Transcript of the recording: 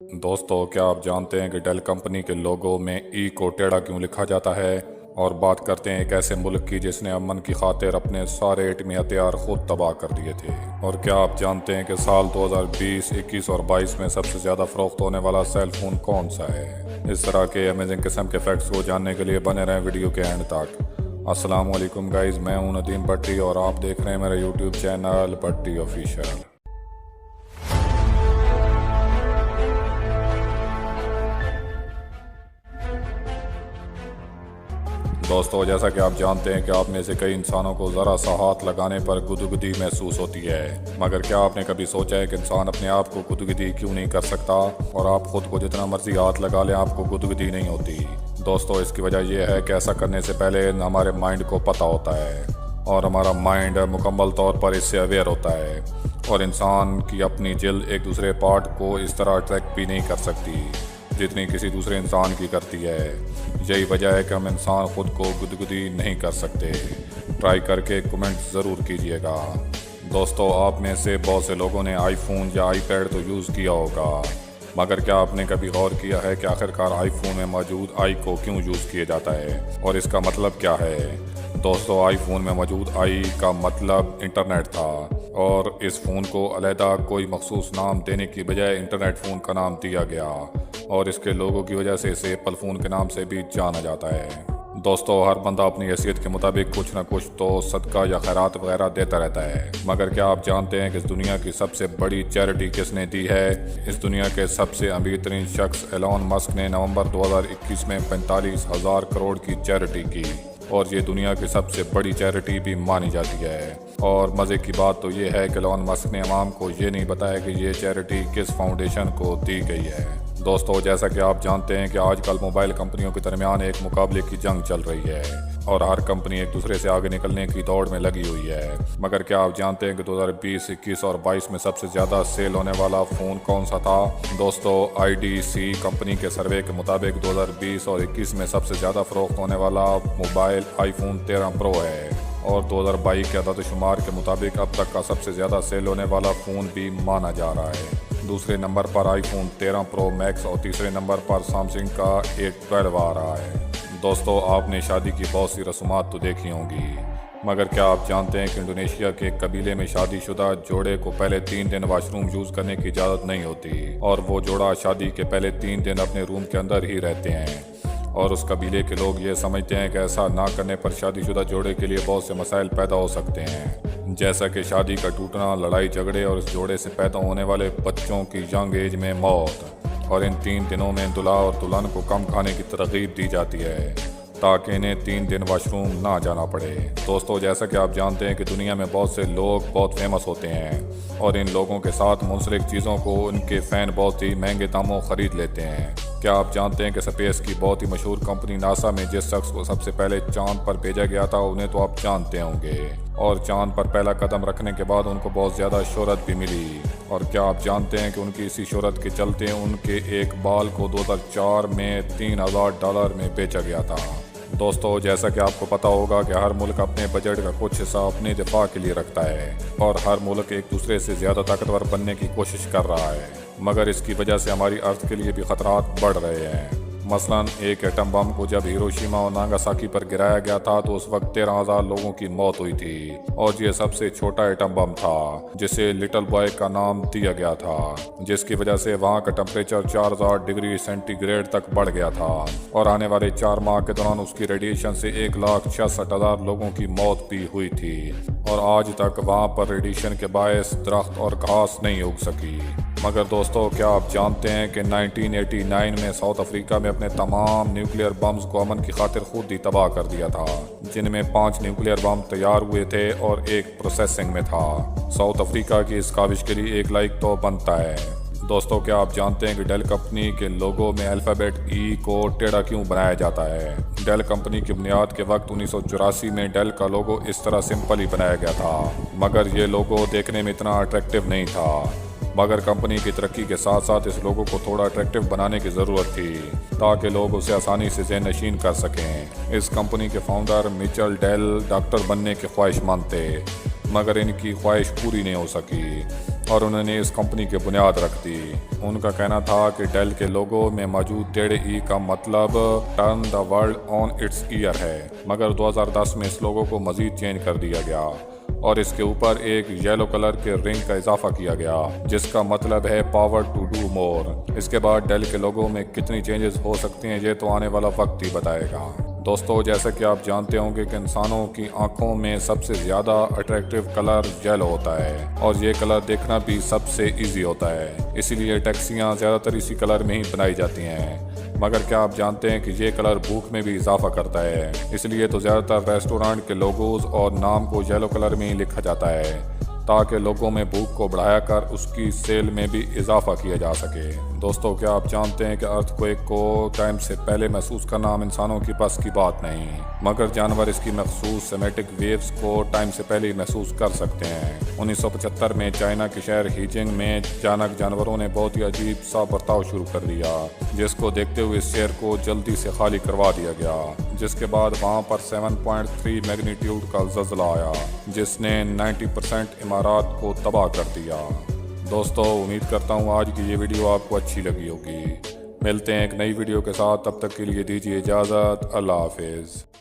दोस्तों, क्या आप जानते हैं कि डेल कंपनी के लोगो में ई को टेढ़ा क्यों लिखा जाता है। और बात करते हैं एक ऐसे मुल्क की जिसने अमन की खातिर अपने सारे एटमी हथियार खुद तबाह कर दिए थे। और क्या आप जानते हैं कि साल 2020, 21 और 22 में सबसे ज़्यादा फ़रोख्त होने वाला सेल फ़ोन कौन सा है। इस तरह के अमेजिंग किस्म के फैक्ट्स को जानने के लिए बने रहें वीडियो के एंड तक। अस्सलाम वालेकुम गाइज़, मैं हूं नदीम भट्टी और आप देख रहे हैं मेरा यूट्यूब चैनल भट्टी ऑफिशियल। दोस्तों, जैसा कि आप जानते हैं कि आप में से कई इंसानों को ज़रा सा हाथ लगाने पर गुदगुदी महसूस होती है, मगर क्या आपने कभी सोचा है कि इंसान अपने आप को गुदगुदी क्यों नहीं कर सकता। और आप खुद को जितना मर्जी हाथ लगा लें, आपको गुदगुदी नहीं होती। दोस्तों, इसकी वजह यह है कि ऐसा करने से पहले हमारे माइंड को पता होता है और हमारा माइंड मुकम्मल तौर पर इससे अवेयर होता है। और इंसान की अपनी जिल्द एक दूसरे पार्ट को इस तरह अट्रैक्ट भी नहीं कर सकती जितनी किसी दूसरे इंसान की करती है। यही वजह है कि हम इंसान खुद को गुदगुदी नहीं कर सकते। ट्राई करके कमेंट ज़रूर कीजिएगा। दोस्तों, आप में से बहुत से लोगों ने आईफोन या आईपैड तो यूज़ किया होगा, मगर क्या आपने कभी गौर किया है कि आखिरकार आईफोन में मौजूद आई को क्यों यूज़ किया जाता है और इसका मतलब क्या है। दोस्तों, आईफोन में मौजूद आई का मतलब इंटरनेट था और इस फ़ोन को अलहदा कोई मखसूस नाम देने की बजाय इंटरनेट फ़ोन का नाम दिया गया और इसके लोगों की वजह से इसे एप्पल फ़ोन के नाम से भी जाना जाता है। दोस्तों, हर बंदा अपनी हैसियत के मुताबिक कुछ ना कुछ तो सदका या खैरात वगैरह देता रहता है, मगर क्या आप जानते हैं कि इस दुनिया की सबसे बड़ी चैरिटी किसने दी है। इस दुनिया के सबसे अमीर तरीन शख्स एलोन मस्क ने नवंबर 2021 में 45,000 करोड़ की चैरिटी की और ये दुनिया की सबसे बड़ी चैरिटी भी मानी जाती है। और मज़े की बात तो ये है कि एलोन मस्क ने अवाम को ये नहीं बताया कि ये चैरिटी किस फाउंडेशन को दी गई है। दोस्तों, जैसा कि आप जानते हैं कि आजकल मोबाइल कंपनियों के दरमियान एक मुकाबले की जंग चल रही है और हर कंपनी एक दूसरे से आगे निकलने की दौड़ में लगी हुई है। मगर क्या आप जानते हैं कि 2020, 21 और 22 में सबसे ज़्यादा सेल होने वाला फ़ोन कौन सा था। दोस्तों, IDC कंपनी के सर्वे के मुताबिक 2020 और 21 में सबसे ज़्यादा फ़रोख्त होने वाला मोबाइल आईफोन 13 प्रो है और 2022 के अदद-ओ-शुमार के मुताबिक अब तक का सबसे ज़्यादा सेल होने वाला फ़ोन भी माना जा रहा है। दूसरे नंबर पर आईफोन 13 प्रो मैक्स और तीसरे नंबर पर सैमसंग का A12 आ रहा है। दोस्तों, आपने शादी की बहुत सी रस्मात तो देखी होंगी, मगर क्या आप जानते हैं कि इंडोनेशिया के एक कबीले में शादीशुदा जोड़े को पहले 3 दिन वाशरूम यूज़ करने की इजाज़त नहीं होती और वो जोड़ा शादी के पहले 3 दिन अपने रूम के अंदर ही रहते हैं। और उस कबीले के लोग ये समझते हैं कि ऐसा ना करने पर शादीशुदा जोड़े के लिए बहुत से मसाइल पैदा हो सकते हैं, जैसा कि शादी का टूटना, लड़ाई झगड़े और इस जोड़े से पैदा होने वाले बच्चों की यंग एज में मौत। और इन 3 दिनों में दूल्हा और दुल्हन को कम खाने की तरगीब दी जाती है ताकि इन्हें 3 दिन वाशरूम ना जाना पड़े। दोस्तों, जैसा कि आप जानते हैं कि दुनिया में बहुत से लोग बहुत फेमस होते हैं और इन लोगों के साथ मुंसलिक चीज़ों को उनके फ़ैन बहुत ही महंगे दामों ख़रीद लेते हैं। क्या आप जानते हैं कि स्पेस की बहुत ही मशहूर कंपनी नासा में जिस शख्स को सबसे पहले चांद पर भेजा गया था, उन्हें तो आप जानते होंगे, और चांद पर पहला कदम रखने के बाद उनको बहुत ज़्यादा शोहरत भी मिली। और क्या आप जानते हैं कि उनकी इसी शोहरत के चलते उनके एक बाल को 2004 में $3,000 में बेचा गया था। दोस्तों, जैसा कि आपको पता होगा कि हर मुल्क अपने बजट का कुछ हिस्सा अपने दिफा के लिए रखता है और हर मुल्क एक दूसरे से ज़्यादा ताकतवर बनने की कोशिश कर रहा है, मगर इसकी वजह से हमारी अर्थ के लिए भी खतरात बढ़ रहे हैं। मसलन एक एटम बम को जब हिरोशिमा और नागासाकी पर गिराया गया था तो उस वक्त 13,000 लोगों की मौत हुई थी और ये सबसे छोटा एटम बम था जिसे लिटिल बॉय का नाम दिया गया था, जिसकी वजह से वहाँ का टेम्परेचर 4,000 डिग्री सेंटीग्रेड तक बढ़ गया था और आने वाले 4 माह के दौरान उसकी रेडिएशन से 1,66,000 लोगों की मौत भी हुई थी और आज तक वहाँ पर रेडिएशन के बायस दरख्त और घास नहीं उग सकी। मगर दोस्तों, क्या आप जानते हैं कि 1989 में साउथ अफ्रीका में अपने तमाम न्यूक्लियर बम्स को अमन की खातिर खुद ही तबाह कर दिया था, जिनमें 5 न्यूक्लियर बम तैयार हुए थे और एक प्रोसेसिंग में था। साउथ अफ्रीका की इस काविश के लिए एक लाइक तो बनता है। दोस्तों, क्या आप जानते हैं कि डेल कंपनी के लोगो में अल्फ़ाबेट ई को टेढ़ा क्यों बनाया जाता है। डेल कंपनी की बुनियाद के वक्त 1984 में डेल का लोगो इस तरह सिंपल ही बनाया गया था, मगर ये लोगो देखने में इतना अट्रैक्टिव नहीं था। मगर कंपनी की तरक्की के साथ साथ इस लोगों को थोड़ा अट्रैक्टिव बनाने की ज़रूरत थी ताकि लोग उसे आसानी से ज़हन-नशीन कर सकें। इस कंपनी के फाउंडर मिचेल डेल डॉक्टर बनने के ख्वाहिशमंद थे, मगर इनकी ख्वाहिश पूरी नहीं हो सकी और उन्होंने इस कंपनी की बुनियाद रख दी। उनका कहना था कि डेल के लोगो में मौजूद टेढ़े ई का मतलब turn the world on it's year है, मगर 2010 में इस लोगो को मजीद चेंज कर दिया गया और इसके ऊपर एक येलो कलर के रिंग का इजाफा किया गया जिसका मतलब है पावर टू डू मोर। इसके बाद डेल के लोगों में कितनी चेंजेस हो सकती हैं ये तो आने वाला वक्त ही बताएगा। दोस्तों, जैसा कि आप जानते होंगे कि इंसानों की आंखों में सबसे ज़्यादा अट्रैक्टिव कलर येलो होता है और ये कलर देखना भी सबसे इजी होता है, इसीलिए टैक्सियाँ ज़्यादातर इसी कलर में ही बनाई जाती हैं। मगर क्या आप जानते हैं कि ये कलर भूख में भी इजाफा करता है, इसलिए तो ज़्यादातर रेस्टोरेंट के लोगोज और नाम को येलो कलर में ही लिखा जाता है ताकि लोगों में भूख को बढ़ाकर उसकी सेल में भी इजाफा किया जा सके। दोस्तों, क्या आप जानते हैं कि अर्थक्वेक को टाइम से पहले महसूस करना हम इंसानों की बस की बात नहीं, मगर जानवर इसकी मखसूस सेमेटिक वेव्स को टाइम से पहले ही महसूस कर सकते हैं। 1975 में चाइना के शहर हीजिंग में अचानक जानवरों ने बहुत ही अजीब सा बर्ताव शुरू कर दिया, जिसको देखते हुए इस शहर को जल्दी से खाली करवा दिया गया, जिसके बाद वहाँ पर 7.3 मैग्नीट्यूड का ज़लज़ला आया जिसने 90% इमारत को तबाह कर दिया। दोस्तों, उम्मीद करता हूँ आज की ये वीडियो आपको अच्छी लगी होगी। मिलते हैं एक नई वीडियो के साथ, तब तक के लिए दीजिए इजाज़त। अल्लाह हाफिज़।